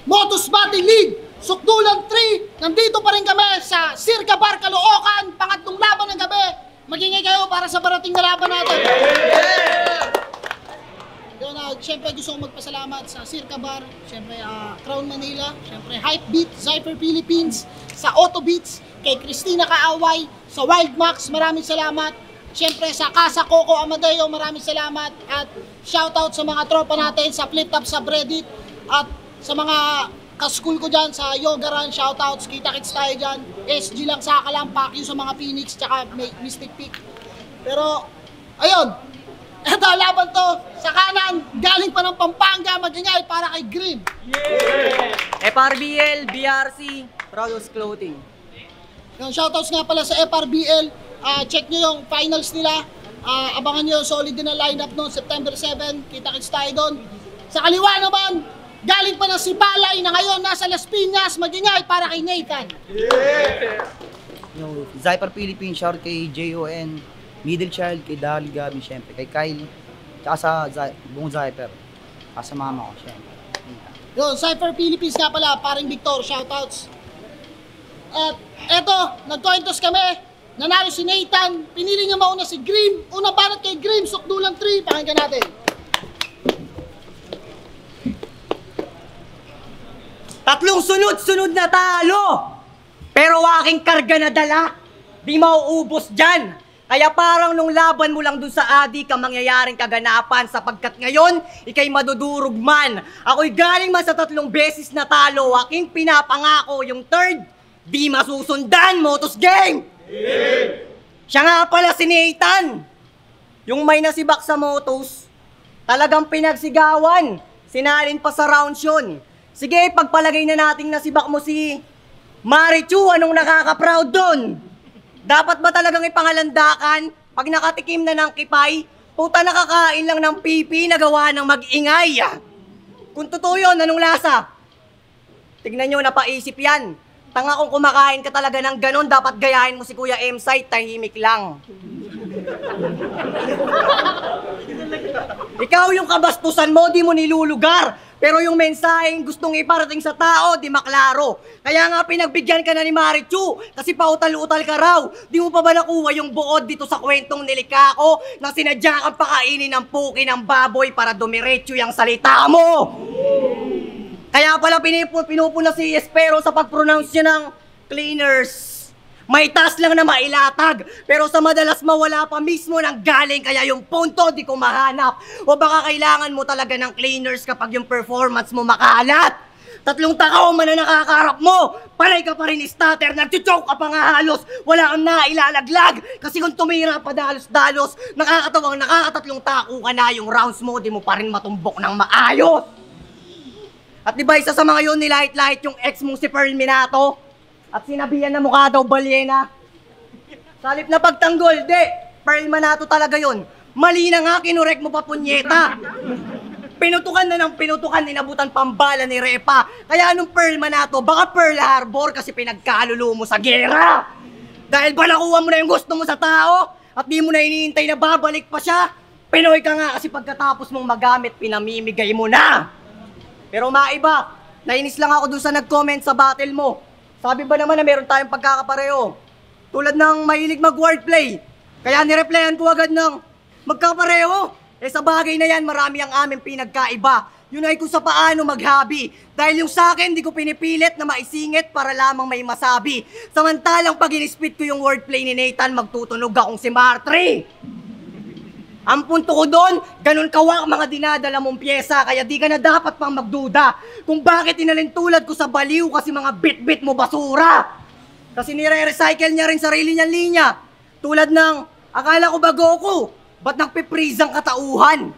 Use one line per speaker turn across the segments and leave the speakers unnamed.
Motus Batting League, Sukdulan 3. Nandito pa rin kami sa Circa Bar, Caloocan. Pangatlong laban ng gabi. Magingay kayo para sa parating na laban natin. Yun, siyempre gusto kong magpasalamat sa Circa Bar, siyempre Crown Manila, siyempre Hypebeat, Zyper Philippines, sa Auto Beats, kay Christina Kaaway, sa Wild Max, maraming salamat. Siyempre sa Casa Coco Amadeo, maraming salamat. At shoutout sa mga tropa natin sa Flip Top Subreddit. At sa mga ka-school ko dyan sa Yoga Run, shoutouts, kita-kits tayo dyan. SG lang sa Kalampak, yung sa mga Phoenix, tsaka Mystic Peak. Pero, ayun, eto laban to, sa kanan, galing pa ng Pampanga, magingay para kay Grim.
FRBL, BRC, Proudus Clothing.
Yung shoutouts nga pala sa FRBL, check nyo yung finals nila. Abangan nyo, solid din ang lineup noon, September 7, kita-kits tayo doon. Sa kaliwa naman, galing pa ng Sipalay na ngayon nasa Las Piñas, magingay para kay Nathan.
Yung Zyper Philippines, shout kay JON, Middle Child, kay Dali Gabi, syempre, kay Kyle, tsaka sa buong Zyper, sa mama ko, syempre.
Yun, Zyper Philippines nga pala, paring Victor, shoutouts. At eto, nagkointos kami, nanalo si Nathan, pinili niya mauna si Grim, unang banat kay Grim, Sukdulan 3, pakinggan natin.
Tatlong sunod-sunod na talo! Pero aking karga na dala, di mauubos dyan. Kaya parang nung laban mo lang dun sa adik ang mangyayaring kaganapan sapagkat ngayon, ikay madudurog man. Ako'y galing man sa 3 beses na talo, aking pinapangako yung third, di masusundan, Motus Gang! Siya nga pala si Nathan, yung may nasibak sa Motus, talagang pinagsigawan, sinalin pa sa rounds yun. Sige, pagpalagay na nating nasibak mo si Marichu, anong nakaka-proud doon? Dapat ba talagang ipangalandakan? Pag nakatikim na ng kipay, puta nakakain lang ng pipi na gawa ng mag-ingay. Kung totoo yun, anong lasa? Tignan nyo, napaisip yan. Tanga kung kumakain ka talaga ng ganon, dapat gayahin mo si Kuya M-Site, tahimik lang. Ikaw yung kabastusan mo, di mo nilulugar. Pero yung mensaheng gustong iparating sa tao, di maklaro. Kaya nga pinagbigyan ka na ni Marichu, kasi pautal-utal ka raw. Di mo pa ba nakuha yung buod dito sa kwentong nilikha ko na sinadya kang pakainin ng puki ng baboy para dumiretso yung salita mo? Kaya pala pinupuna si Espero sa pag-pronounce niya ng cleaners. May task lang na mailatag, pero sa madalas mawala pa mismo ng galing, kaya yung punto di ko mahanap. O baka kailangan mo talaga ng cleaners kapag yung performance mo makalat. 3 takaw man na nakakaharap mo, panay ka pa rin stutter, nagchuchok ka pa nga halos, wala kang nailalaglag. Kasi kung tumira pa dalos-dalos, nakakatawang nakakatatlong tako ka na, yung rounds mo, di mo pa rin matumbok ng maayos. At di ba isa sa mga yun, nilahit-lahit yung ex mong si Pearl Minato? At sinabihan na mukha daw balyena. Salip na pagtanggol, di. Pearl Minato talaga yun. Mali na nga, kinurek mo pa punyeta. Pinutukan na ng pinutukan, ninabutan pambala ni Repa. Kaya anong Pearl Minato? Baka Pearl Harbor kasi pinagkalulo mo sa gera. Dahil ba nakuha mo na yung gusto mo sa tao? At di mo na iniintay na babalik pa siya? Pinoy ka nga kasi pagkatapos mong magamit, pinamimigay mo na. Pero maiba, nainis lang ako dun sa nag-comment sa battle mo. Sabi ba naman na meron tayong pagkakapareho? Tulad ng mahilig mag-wordplay. Kaya nireplyan ko agad ng magkapareho. Eh sa bagay na yan, marami ang aming pinagkaiba. Yun ay kung sa paano mag-hobby. Dahil yung sa akin, di ko pinipilit na maisingit para lamang may masabi. Samantalang pag in-spit ko yung wordplay ni Nathan, magtutunog akong si Martry. Ang punto ko doon, ganun kawak mga dinadala mong pyesa, kaya di ka na dapat pang magduda kung bakit inalintulad ko sa baliw kasi mga bit-bit mo basura. Kasi nire-recycle niya rin sarili niyang linya. Tulad ng, akala ko ba Goku, ba't nagpiprease ang katauhan?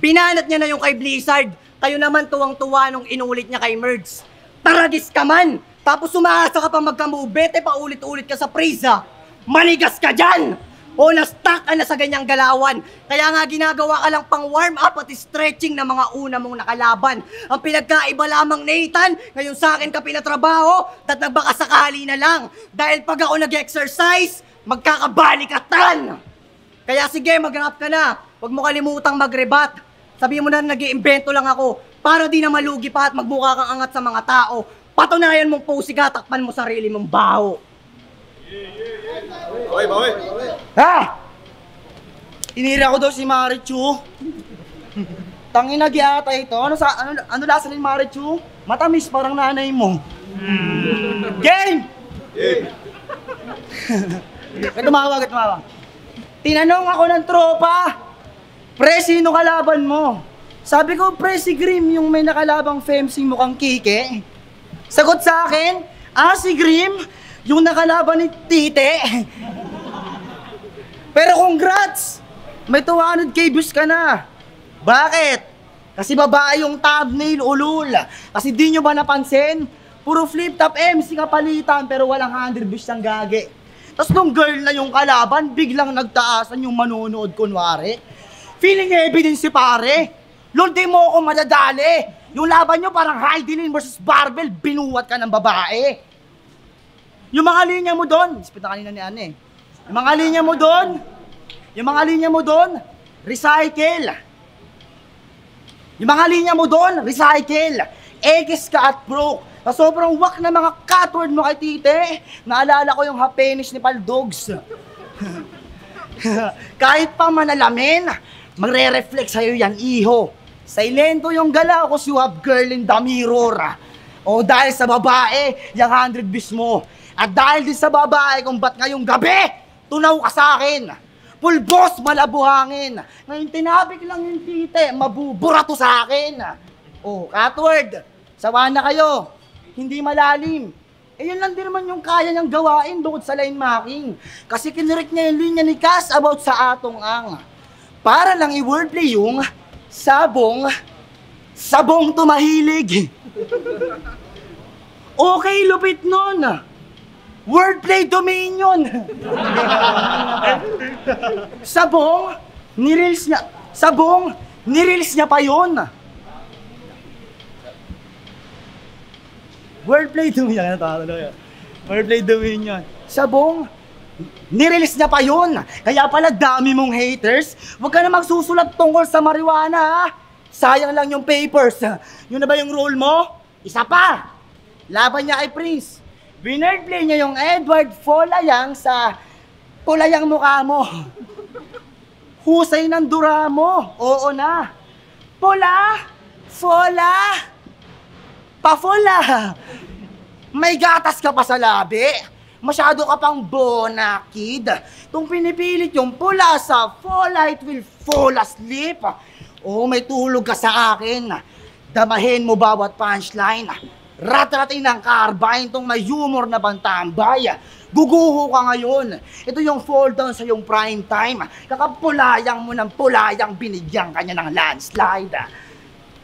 Binanat niya na yung kay Blizzard, tayo naman tuwang-tuwa nung inulit niya kay Merge. Taragis ka man, tapos umaasa ka pa magkamubete, paulit-ulit ka sa Frieza. Manigas ka dyan! O na-stuck ka na sa ganyang galawan. Kaya nga ginagawa ka lang pang warm up at stretching ng mga una mong nakalaban. Ang pinagkaiba lamang, Nathan, ngayon sa akin ka pinatrabaho, at nagbaka sakali na lang. Dahil pag ako nag-exercise, magkakabalikatan. Kaya sige, mag-rap ka na. Huwag mo kalimutang mag-rebat. Sabihin mo na nag-iimbento lang ako. Para di na malugi pa at magmukha kang angat sa mga tao. Patunayan mong pusiga, takpan mo sarili mong baho.
Ha? Inira ko daw si Marichu. Tangina gyata ito. Ano lasa ni Marichu? Matamis parang nanay mo. Game! Tumawag. Tinanong ako ng tropa, pre, sino kalaban mo? Sabi ko, pre, si Grim, yung may nakalabang femsing mukhang kike. Sagot sa akin, si Grim, yung nakalaban ni Tite. Pero congrats! May 200k views ka na. Bakit? Kasi babae yung thumbnail, ulul. Kasi di nyo ba napansin? Puro flip top MC kapalitan pero walang 100 views ng gagi. Tapos nung girl na yung kalaban, biglang nagtaasan yung manonood kunwari. Feeling evidence si pare. Lord, di mo ako madadali. Yung laban nyo parang Heidelin versus Barbell, binuwat ka ng babae. Yung mga linya mo doon, ispit na kanina ni Anne. Yung mga linya mo doon, recycle. Yung mga linya mo doon, recycle. X ka at broke. Sa sobrang wak na mga catword mo kay Tite, naalala ko yung hapenis ni Paldogs. Kahit pa manalamin, magre-reflect sa'yo yan, iho. Silento yung galaw ko, you have girl in the mirror. O dahil sa babae, yung 100 views mo. At dahil din sa babae, kung ba't ngayong gabi, tunaw ka sa akin. Pulbos, malabuhangin. Ngayon tinabik lang yung Tite, mabubura to sa akin. O, catword, sawa na kayo. Hindi malalim. Yun lang din naman yung kaya niyang gawain bukod sa line marking. Kasi kinirik niya yung linya ni Cass about sa atong ang. Para lang i-wordplay yung sabong tumahilig. Okay, lupit nun. Wordplay dominion. Sabong, nireels niya pa yun. Wordplay dominion. Wordplay dominion. Sabong, nirelease niya pa yun. Kaya pala dami mong haters. Huwag ka na magsusulat tungkol sa marijuana, ha? Sayang lang yung papers. Yun na ba yung role mo? Isa pa. Laban niya kay Prince. Winordplay niya yung Edward Folayang sa pulayang mukha mo. Husay ng dura mo. Oo na. Pula, fola, pafola. May gatas ka pa sa labi. Masyado ka pang bona, kid. Kung pinipilit yung pula sa fola, it will fall asleep. Oh, may tulog ka sa akin. Damahin mo bawat punchline. Rat-ratin ng carbine tong may humor na bantambay. Guguho ka ngayon. Ito yung fall down sa yung prime time. Kakapulayang mo ng pulayang binigyan kanya ng landslide.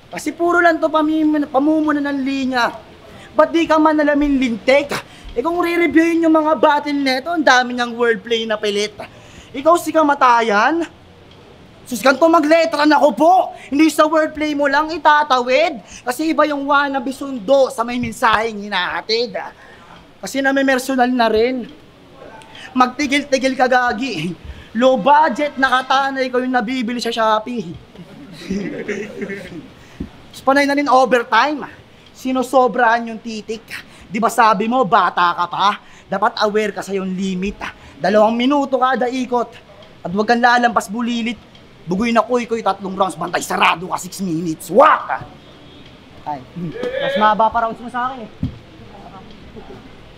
Kasi puro lang to pamumuna ng linya. Ba't di ka man nalamin lintek? Kung re-reviewin yung mga battle neto, ang dami niyang wordplay na pilit. Ikaw si kamatayan? Sus, ganito magletra na ko po. Hindi sa wordplay mo lang itatawid. Kasi iba yung wannabe sundo sa may mensaheng hinahatid. Kasi namimersonal na rin. Magtigil-tigil ka gagi. Low budget na katanay ko yung nabibili sa Shopee. Panay na rin overtime. Sinosobrahan yung titik. Di ba sabi mo, bata ka pa? Dapat aware ka sa yung limit. 2 minuto kada ikot. At huwag kang lalampas bulilit. Bugoy na kuy-kuy 3 rounds, bantay sarado ka 6 minutes. Wak! Ay, mas mahaba pa rounds mo sa akin eh.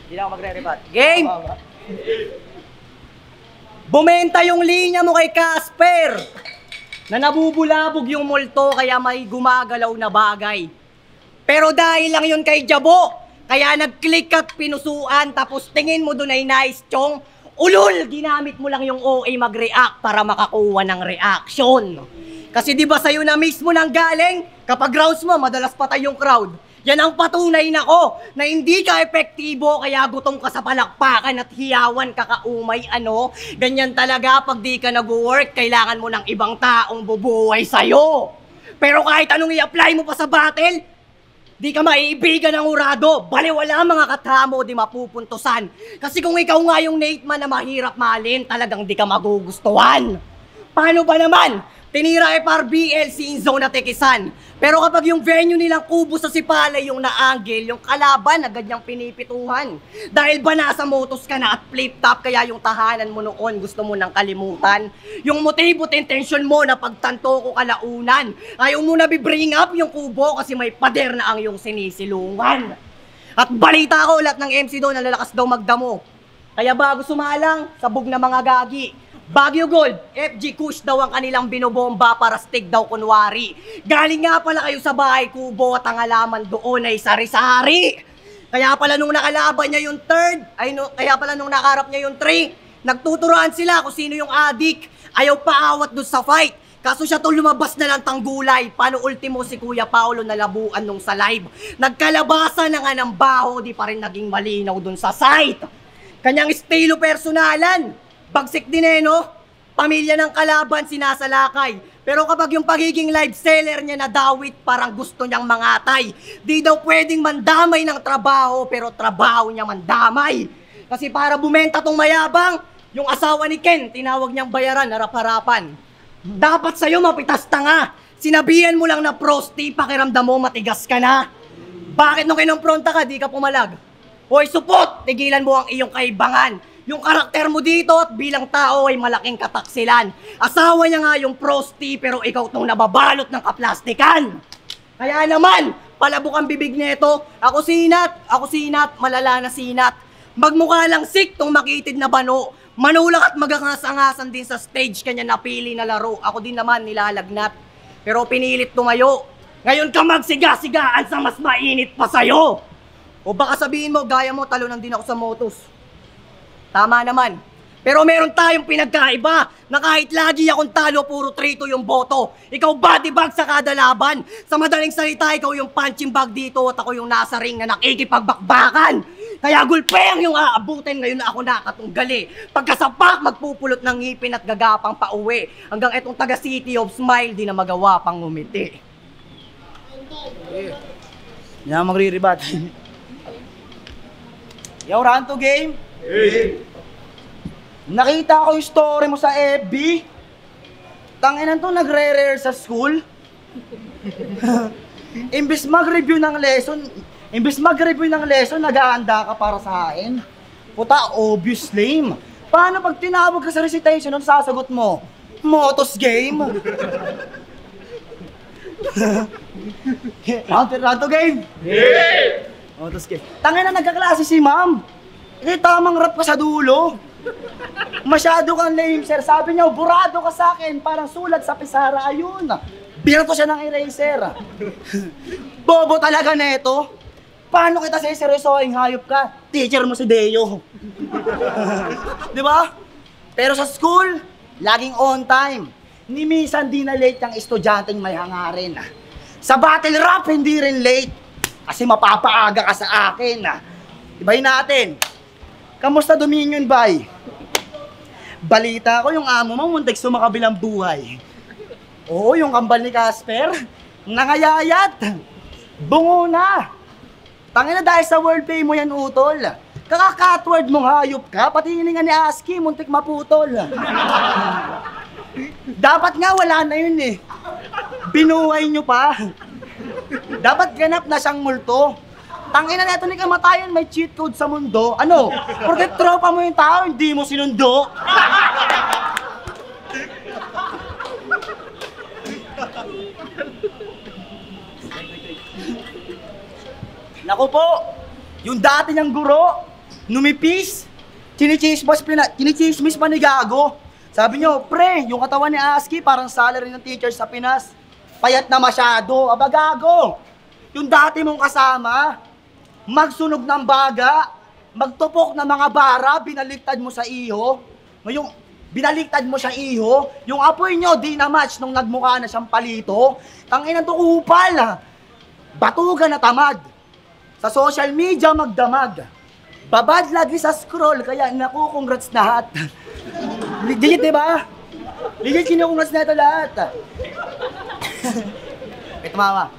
Hindi na ako magre-rebat. Game! Bumenta yung linya mo kay Casper na nabubulabog yung multo kaya may gumagalaw na bagay. Pero dahil lang yun kay Jabo, kaya nag-click at pinusuan tapos tingin mo dun ay nice chong, ulul, ginamit mo lang yung OA mag-react para makakuha ng reaction. Kasi di ba sa'yo na mismo nang galing, kapag rounds mo, madalas patay yung crowd. Yan ang patunay nako na hindi ka epektibo kaya gutom ka sa palakpakan at hiyawan ka kaumay ano. Ganyan talaga pag di ka nag-work, kailangan mo ng ibang taong bubuhay sa'yo. Pero kahit anong i-apply mo pa sa battle, di ka maiibigan ng urado. Baliwala mga katamo, di mapupuntusan. Kasi kung ikaw nga yung Nate man na mahirap malin, talagang di ka magugustuhan. Paano ba naman?
Tinira FRBL si Inzo na Tekisan. Pero kapag yung venue nilang Kubo sa Sipalay yung na-angle, yung kalaban agad niyang pinipituhan. Dahil ba nasa motos ka na at flip top, kaya yung tahanan mo noon gusto mo nang kalimutan. Yung motibo at intention mo na pagtanto ko kalaunan. Ayaw mo na bibring up yung Kubo kasi may pader na ang yung sinisilungan. At balita ko, lahat ng MC doon nalalakas daw magdamo. Kaya bago sumalang, sabog na mga gagi. Baguio Gold, FG Kush daw ang kanilang binobomba para stick daw kunwari. Galing nga pala kayo sa bahay Kubo at ang alaman doon ay sari-sari. Kaya pala nung nakalaban niya yung third, kaya pala nung nakarap niya yung 3, nagtuturoan sila kung sino yung adik. Ayaw paawat doon sa fight. Kaso siya to lumabas na lang tanggulay. Paano ultimo si Kuya Paolo nalabuan nung sa live. Nagkalabasa na nga ng baho, di pa rin naging malinaw doon sa site. Kanyang estilo personalan. Bagsik din no? Pamilya ng kalaban sinasalakay. Pero kapag yung pagiging live seller niya nadawit, parang gusto niyang mangatay. Di daw pwedeng mandamay ng trabaho, pero trabaho niya mandamay. Kasi para bumenta tong mayabang, yung asawa ni Ken, tinawag niyang bayaran, harap-harapan. Dapat sa'yo mapitas tanga. Sinabihan mo lang na prosti, pakiramdam mo matigas ka na. Bakit nung kinumpronta ka, di ka pumalag? Hoy supot, tigilan mo ang iyong kaibangan. Yung karakter mo dito at bilang tao ay malaking kataksilan. Asawa niya nga yung prosti pero ikaw tong nababalot ng kaplastikan. Kaya naman, palabok ang bibig nito. Ako sinat, malala na sinat. Magmukha lang sick tong makitid na bano. Manulak at magangas-angasan din sa stage kanya napili na laro. Ako din naman nilalagnat. Pero pinilit tumayo. Ngayon ka magsiga-sigaan sa mas mainit pa sa'yo. O baka sabihin mo, gaya mo, talunan din ako sa motos. Tama naman. Pero meron tayong pinagkaiba na kahit lagi akong talo, puro 3-2 yung boto. Ikaw body bag sa kada laban. Sa madaling salita, ikaw yung punching bag dito at ako yung nasa ring na nakikipagbakbakan. Kaya gulpeng yung aabutin, ngayon na ako nakatunggali. Pagkasapak, magpupulot ng ngipin at gagapang pauwi. Hanggang etong taga City of Smile, di na magawa pang ngumiti.
Yan magre-rebat. Yo, Ranto game. Nakita ko yung story mo sa FB. Tanginan to, nagre-rare sa school. Imbis mag-review ng lesson, nag-aanda ka para sa akin. Puta, obvious lame. Paano pag tinawag ka sa recitation, ang sasagot mo? Motos game. Ranto game. Motos game. Tanginan, nagkaklase si ma'am. Eh, tamang rap ka sa dulo. Masyado kang lame, sir. Sabi niya, burado ka sa akin. Parang sulat sa pisara. Ayun. Binato siya ng eraser. Bobo talaga neto. Paano kita seryosohin? Hayop ka. Teacher mo si Deo. Di ba? Pero sa school, laging on time. Ni minsan di na late yung estudyanteng may hangarin. Sa battle rap, hindi rin late. Kasi mapapaaga ka sa akin. Ibahin natin. Kamusta Dominion, bay? Balita ko yung amo mo muntik sumakabilang buhay. Oo, yung kambal ni Casper, nangayayat. Bungo na. Tangina dahil sa wordplay mo yan, utol. Kaka-catword mong hayop ka, pati hininga ni ASCII, muntik maputol. Dapat nga wala na yun eh. Binuhay nyo pa. Dapat ganap na siyang multo. Tangina neto ni kamatayan, may cheat code sa mundo. Ano? Porket tropa mo yung tao, hindi mo sinundo. Naku po, yung dati niyang guro, numipis, chinichismis pa ni Gago. Sabi niyo, pre, yung katawan ni ASCII parang salary ng teacher sa Pinas. Payat na masyado. Aba Gago, yung dati mong kasama, magsunog ng baga, magtupok ng mga bara, binaliktad mo sa iho. Ngayong binaliktad mo siya iho, yung apoy nyo di na match nung nagmukha na siyang palito. Tanginan to kupal. Batugan na tamad. Sa social media magdamag. Babad lagi sa scroll, kaya naku, congrats lahat. Legit, diba? Legit, kinukongrats na ito lahat. Ito mama.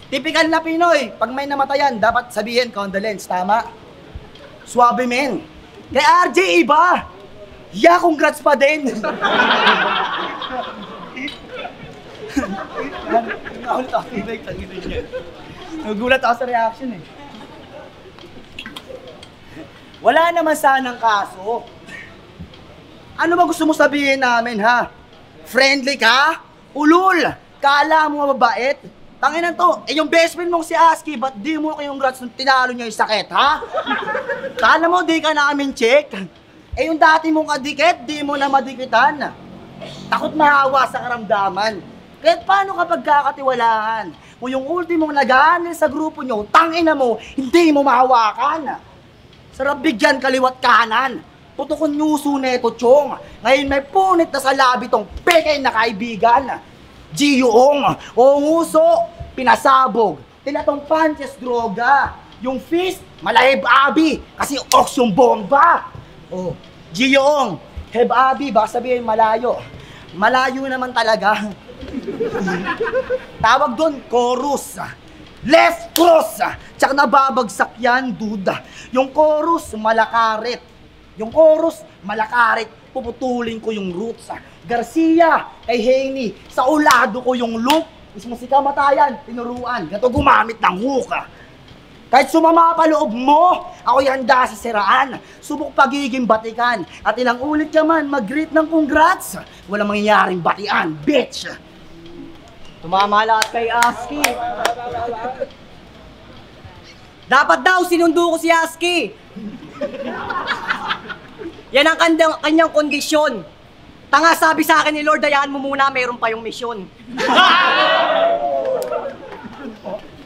Typical na Pinoy, pag may namatayan, dapat sabihin condolence, tama? Suabe men. Kay RJ iba. Yeah, congrats pa din. Nagulat ako sa Mike, tanginan niya. Nagulat ako sa reaction eh. Wala naman sanang kaso. Ano ba gusto mo sabihin namin, ha? Friendly ka? Ulul! Kala mo mababait? Tanginan to, yung best friend mong si Aski, ba't di mo kayong grats nung tinalo niya yung sakit, ha? Kala mo di ka namin check? Yung dati mong kadikit, di mo na madikitan. Takot mahawa sa karamdaman. Kahit paano kapag kakatiwalaan? Kung yung ultimong nag-aanil sa grupo nyo, tangina mo, hindi mo mahawakan. Sarap bigyan kaliwat kanan. Putukon nyuso neto, Chong. Ngayon may punit na sa labi tong pekay na kaibigan. Giyong, o nguso, pinasabog. Tinatong punches, droga. Yung fist, malahib abi, kasi ox yung bomba. O, Giyong, heb abi, baka sabihin malayo. Malayo naman talaga. Tawag doon, chorus. Left cross. Tsaka nababagsak yan, duda. Yung chorus, malakarit. Yung chorus, malakarit. Puputulin ko yung roots. Garcia, kay Haney, sa ulado ko yung loop. Mismo si kamatayan, tinuruan. Gato gumamit ng hook. Kahit sumama pa loob mo, ako'y handa sa siraan. Subok pagiging batikan. At ilang ulit ka man mag-greet ng congrats. Walang mangyayaring batian, bitch.
Tumama lahat kay Aski. Dapat daw sinundo ko si Aski. Yan ang kanyang kondisyon. Tanga, sabi sa akin ni Lord, dayaan mo muna, mayroon pa yung misyon.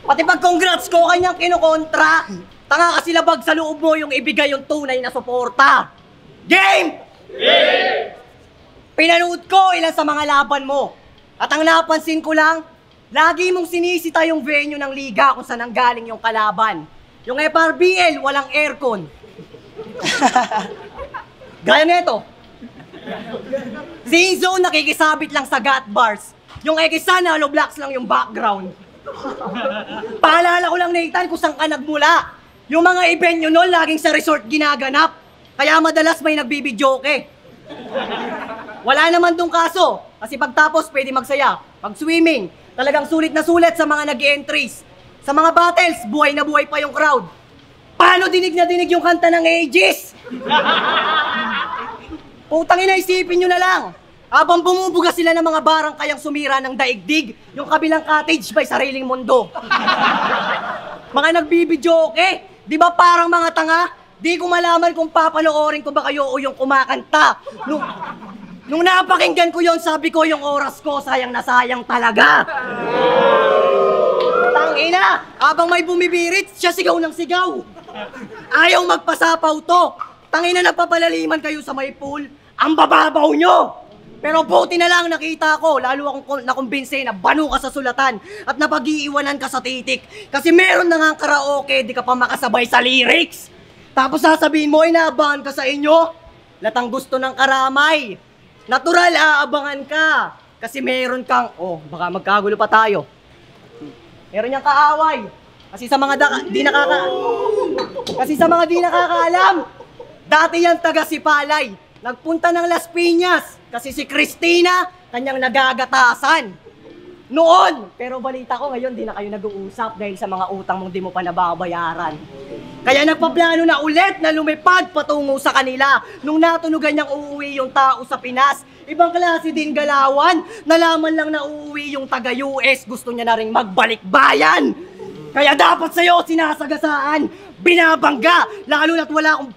Pati pag congrats ko, kanyang kinukontra. Tanga kasi labag sa loob mo yung ibigay yung tunay na suporta. Game! Game! Pinanood ko ilan sa mga laban mo. At ang napansin ko lang, lagi mong sinisita yung venue ng liga kung saan nanggaling yung kalaban. Yung FRBL, walang aircon. Gaya nito. Z-Zone nakikisabit lang sa gat bars. Yung Ekisa na hollow blocks lang yung background. Paalala ko lang, Nathan, kung saan ka nagmula. Yung mga event nyo noon, laging sa resort ginaganap. Kaya madalas may nagbibidyoke. Wala naman dong kaso. Kasi pagtapos, pwede magsaya. Pag swimming, talagang sulit na sulit sa mga nag-entries. Sa mga battles, buhay na buhay pa yung crowd. Paano dinig na dinig yung kanta ng Aegis? Putang ina, isipin nyo na lang. Habang bumubuga sila ng mga barang kayang sumira ng daigdig, yung kabilang cottage may sariling mundo. Mga nagbibidyoke, di ba parang mga tanga? Di ko malaman kung papanoorin ko ba kayo o yung kumakanta. Nung napakinggan ko yon, sabi ko yung oras ko, sayang na sayang talaga. Tangina, habang may bumibirit, siya sigaw ng sigaw. Ayaw magpasapaw to. Tangina, nagpapalaliman kayo sa may pool. Ang bababaw nyo! Pero buti na lang nakita ko, lalo akong nakumbinse na banu ka sa sulatan at napag-iiwanan ka sa titik. Kasi meron na nga karaoke, di ka pa makasabay sa lyrics. Tapos sasabihin mo, inaabangan ka sa inyo. Latang gusto ng karamay. Natural, aabangan ka. Kasi meron kang, baka magkagulo pa tayo. Meron niyang kaaway. Kasi sa mga di nakakaalam, dati yan taga Sipalay. Nagpunta ng Las Piñas kasi si Christina kanyang nagagatasan noon. Pero balita ko ngayon di na kayo nag-uusap dahil sa mga utang mong di mo pa nababayaran. Kaya nagpaplano na ulit na lumipad patungo sa kanila nung natunugan niyang uuwi yung tao sa Pinas. Ibang klase din galawan. Nalaman lang na uuwi yung taga-US. Gusto niya na rin magbalik bayan. Kaya dapat sa'yo sinasagasaan, binabangga, lalo na't wala akong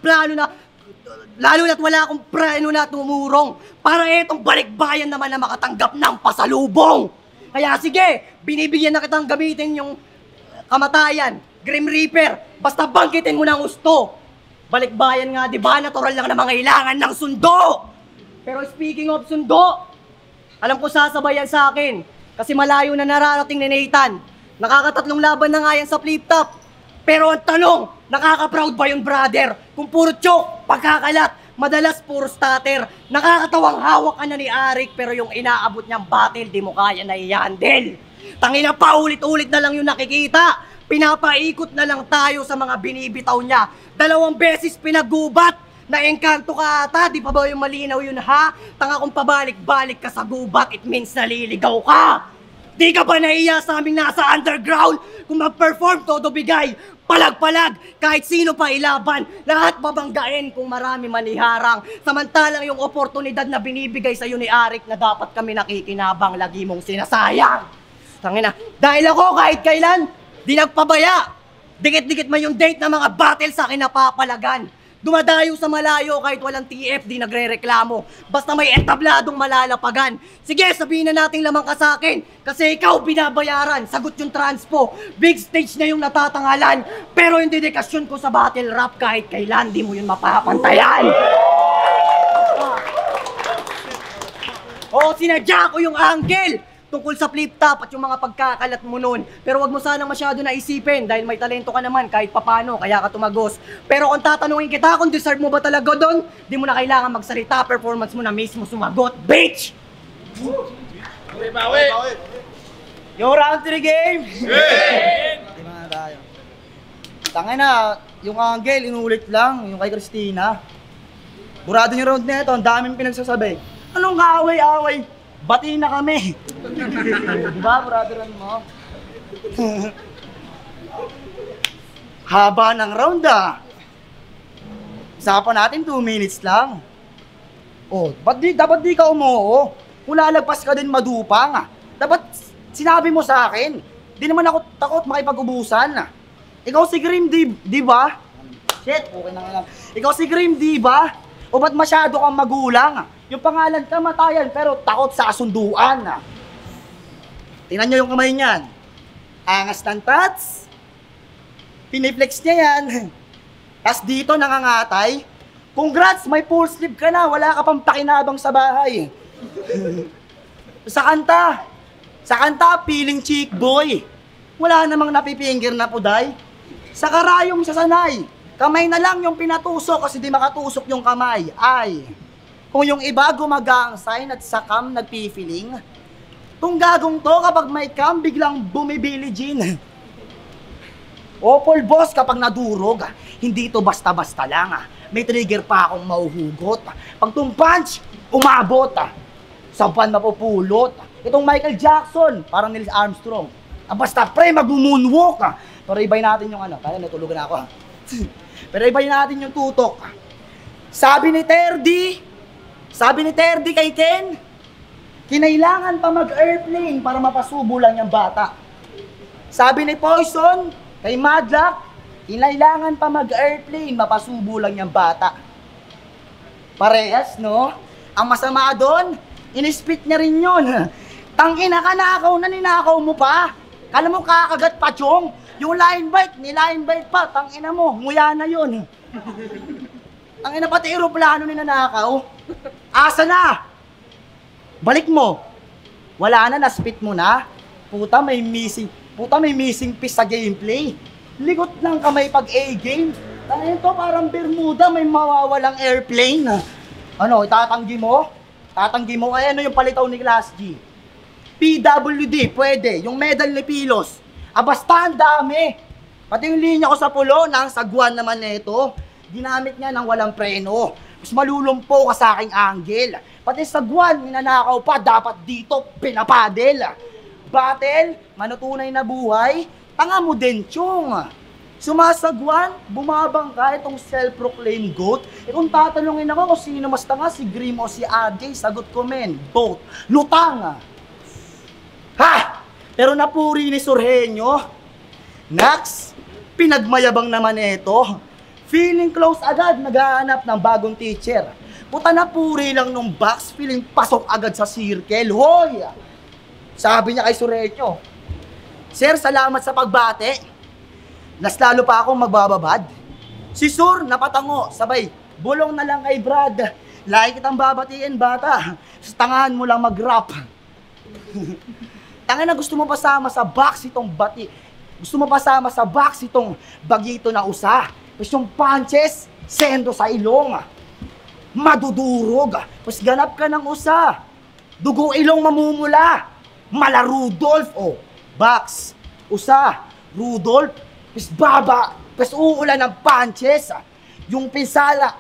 plano na tumurong para etong balikbayan naman na makatanggap ng pasalubong. Kaya sige, binibigyan na kitang gamitin yung kamatayan, Grim Reaper, basta bangkitin mo ng gusto. Balikbayan nga, di ba? Natural lang na mangailangan ng sundo. Pero speaking of sundo, alam ko sasabayan sa akin kasi malayo na nararating ni Nathan. Nakakatatlong laban na nga yan sa flip top. Pero ang tanong, nakaka-proud ba yung brother? Kung puro choke, pagkakalat, madalas puro stutter. Nakakatawang hawak ka na ni Arik, pero yung inaabot niyang battle, di mo kaya na i-handle. Tangina pa, ulit-ulit na lang yung nakikita. Pinapaikot na lang tayo sa mga binibitaw niya. 2 beses pinagubat. Na-engkanto ka ata, di pa ba yung malinaw yun ha? Tanga kung pabalik-balik ka sa gubat, it means naliligaw ka. Di ka ba nahiya sa aming nasa underground? Kung mag-perform, todo bigay. Palag-palag, kahit sino pa ilaban, lahat babanggain kung marami maniharang. Samantalang yung oportunidad na binibigay sa'yo ni Arik na dapat kami nakikinabang, lagi mong sinasayang. Tangina, dahil ako kahit kailan, di nagpabaya. Dikit-dikit man yung date ng mga battle sa akin napapalagan. Dumadayo sa malayo kahit walang TF, di nagre-reklamo. Basta may entabladong malalapagan. Sige, sabihin na nating lamang ka sa akin. Kasi ikaw binabayaran, sagot yung transpo. Big stage na yung natatangalan. Pero yung dedikasyon ko sa battle rap kahit kailan, di mo yun mapapantayan. Oo, sinadya ko yung angle tungkol sa flip top at yung mga pagkakalat mo nun. Pero wag mo sanang masyado naisipin dahil may talento ka naman kahit papano, kaya ka tumagos. Pero kung tatanungin kita kung deserve mo ba talaga doon, di mo na kailangan magsalita, performance mo na mismo sumagot, bitch!
Bawi!
Yung round 3 game! Di ba na tayo? Tangin na, yung Angel, inulit lang, yung kay Christina. Burado yung round na ito, ang daming pinagsasabi. Anong kaaway-away? Bati na kami! Diba, burado rin mo? Haba ng round Usapan natin 2 minutes lang. Oh, dapat di ka umuo. Kung lalagpas ka din madupang. Dapat sinabi mo sa akin. Di naman ako takot makipag-ubusan. Ikaw si Grim, di ba? Shit, okay na nga lang. Ikaw si Grim, di ba? O ba't masyado kang magulang? Yung pangalan kamatayan pero takot sa asunduan. Tingnan nyo yung kamay niyan. Angas ng tats. Piniflex niya yan. Tapos dito nangangatay. Congrats, may full sleeve ka na. Wala ka pang pakinabang sa bahay. Sa kanta, feeling chick boy. Wala namang napipinger na puday. Sa karayom sa sanay. Kamay na lang yung pinatusok kasi di makatusok yung kamay. Ay, kung yung iba gumagang sign at sa cam nagpifiling, kung gagong to kapag may cam biglang bumibili gin. Opol boss kapag nadurog, hindi to basta-basta lang. May trigger pa akong mauhugot. Pag tong punch, umabot. Saban mapupulot. Itong Michael Jackson, parang Neil Armstrong. Basta pre, mag-moonwalk. Pero ibay natin yung ano, kaya natulugan ako. Pero ibay natin yung tutok. Sabi ni Terdy kay Ken, kinailangan pa mag-airplane para mapasubo lang yung bata. Sabi ni Poison kay Madlock, kinailangan pa mag-airplane, mapasubo lang yung bata. Parehas, no? Ang masama doon, in-spit niya rin yun. Tangina ka, nakaw na ninakaw mo pa. Kala mo kakagat pa, Chong. Yung line bite pa, tangina mo, nguya na yun. Tangina pati aeroplano ninanakaw. Asa na? Balik mo. Wala na, naspit mo na. Puta, may missing piece sa gameplay. Ligot lang kamay pag A-game. Tangina to, parang Bermuda, may mawawalang airplane. Ano, itatanggi mo? Tatanggi mo, ay ano yung palitaw ni Class G? PWD, pwede. Yung medal ni Pilos. Basta ang dami. Pati yung linya ko sa pulo, nang sagwan naman nito. Ginamit niya ng walang preno. Mas malulumpo ka sa aking angle. Pati sagwan, minanakaw pa, dapat dito pinapadel. Battle, manutunay na buhay, tanga mo din, Chong. Sumasagwan, bumabang ka itong self-proclaimed goat. Kung tatanungin ako kung sino mas tanga, si Grim o si RJ, sagot ko men, both. Lutang. Ha! Pero napuri ni Surhenyo. Next, pinagmayabang naman ito. Feeling close agad, naghahanap ng bagong teacher. Puta na puri lang nung box, feeling pasok agad sa circle. Hoy! Sabi niya kay Surhenyo, Sir, salamat sa pagbate. Nas lalo pa akong magbababad. Si Sur, napatango, sabay, bulong na lang kay Brad. Lagi kitang babatiin, bata. Tangahan mo lang mag-rap. Tangin na gusto mo pasama sa box itong bati. Gusto mo pasama sa box itong bagito na usa. Tapos yung punches, sendo sa ilong. Madudurog. Tapos ganap ka ng usa. Dugo ilong mamumula. Mala Rudolph. O, box, usa, Rudolph. Tapos baba. Tapos uulan ng punches. Yung pinsala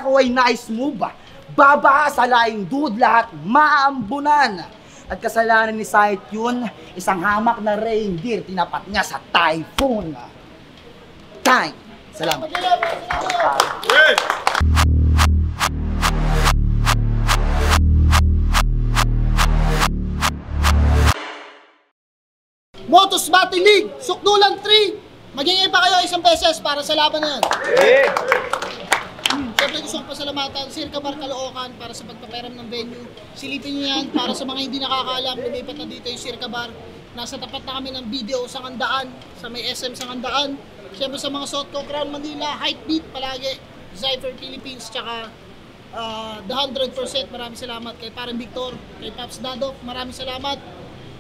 ko ay nice move. Baba sa laing dude lahat maambunan. At kasalanan ni Sight yun, isang hamak na reindeer, tinapat niya sa typhoon. Time! Salamat.
Motos Battle League, Sukdulan 3. Magingay pa kayo isang beses para sa laban na yan. Siyempre gusto kong pasalamatan, Circa Bar Caloocan para sa pagpaperam ng venue. Silipin niyo yan para sa mga hindi nakakaalam, lumipat na dito yung Circa Bar. Nasa tapat na kami ng video sa Ngandaan, sa may SM sa Ngandaan. Siyempre sa mga Sotco, Crown Manila, Hypebeat palagi, Zypher Philippines, tsaka The 100%. Maraming salamat kay Parang Victor, kay Paps Dadok, maraming salamat.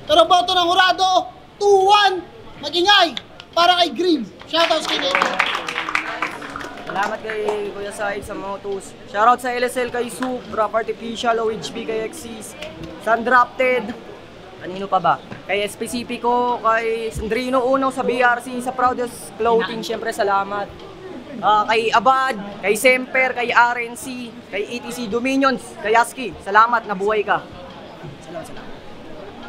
Pero boto ng hurado, 2-1, magingay para kay Green. Shoutouts kay Nathan.
Salamat kay Kuya Said sa Motos. Shoutout sa LSL kay Soup, Rap Artificial, OHB kay Exis, Sundrafted, kanino pa ba? Kay Especifico, kay Sandrino Uno sa BRC, sa Proudest Clothing, syempre salamat. Kay Abad, kay Semper, kay RNC, kay ETC Dominions, kay Yaski, salamat, nabuhay ka.
Salamat.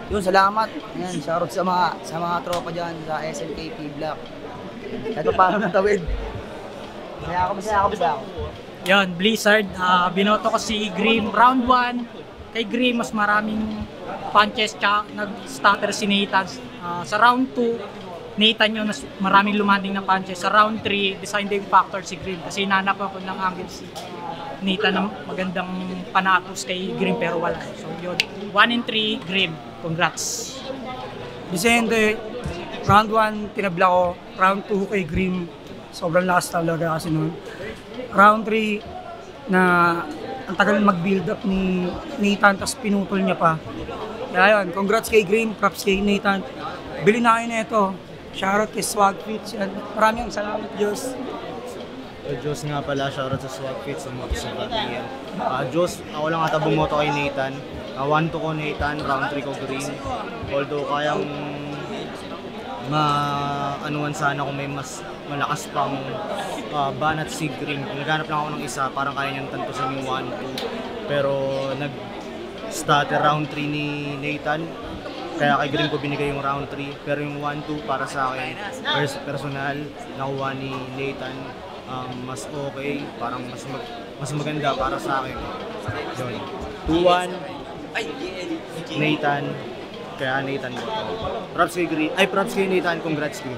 Yun, salamat. Ayan, shoutout sa mga tropa dyan sa SLKP Black. Kahit pa paano natawid. Masaya ako.
Yon, Blizzard, binoto ko si Grim round 1. Kay Grim, mas maraming punches tsaka nag-stutter si Nathan. Sa round 2, Nathan yun, maraming lumanding na punches. Sa round 3, deciding factor si Grim. Kasi nanap ako ng angle si Nathan na magandang panatos kay Grim pero wala. So yun, 1 and 3, Grim. Congrats.
Vicente, round 1 tinabla ko, round 2 kay Grim, sobrang lakas talaga kasi noon. Round 3 na ang tagal mag-build up ni Nathan tapos pinutol niya pa. Kaya yun, congrats kay Grim, props kay Nathan. Bili na kayo na ito. Shoutout kay Swag Fits yan. Maraming salamat Diyos.
Diyos nga pala, shoutout sa Swag Fits sa Motos ng Batingan. Diyos, ako lang ata bumoto kay Nathan. 1-2 ko Nathan, round 3 ko Green. Although kayang maanuan sana kung may mas malakas pang banat si Green. Kung naghanap lang ako ng isa, parang kaya niyang tantusin yung 1-2. Pero nag-starter round 3 ni Nathan. Kaya kay Green ko binigay yung round 3. Pero yung 1-2 para sa akin, personal, nakuha ni Nathan. Mas okay, parang mas maganda para sa akin. 2-1 Nathan, kaya Nathan ko to. Props kay Nathan, congrats Green.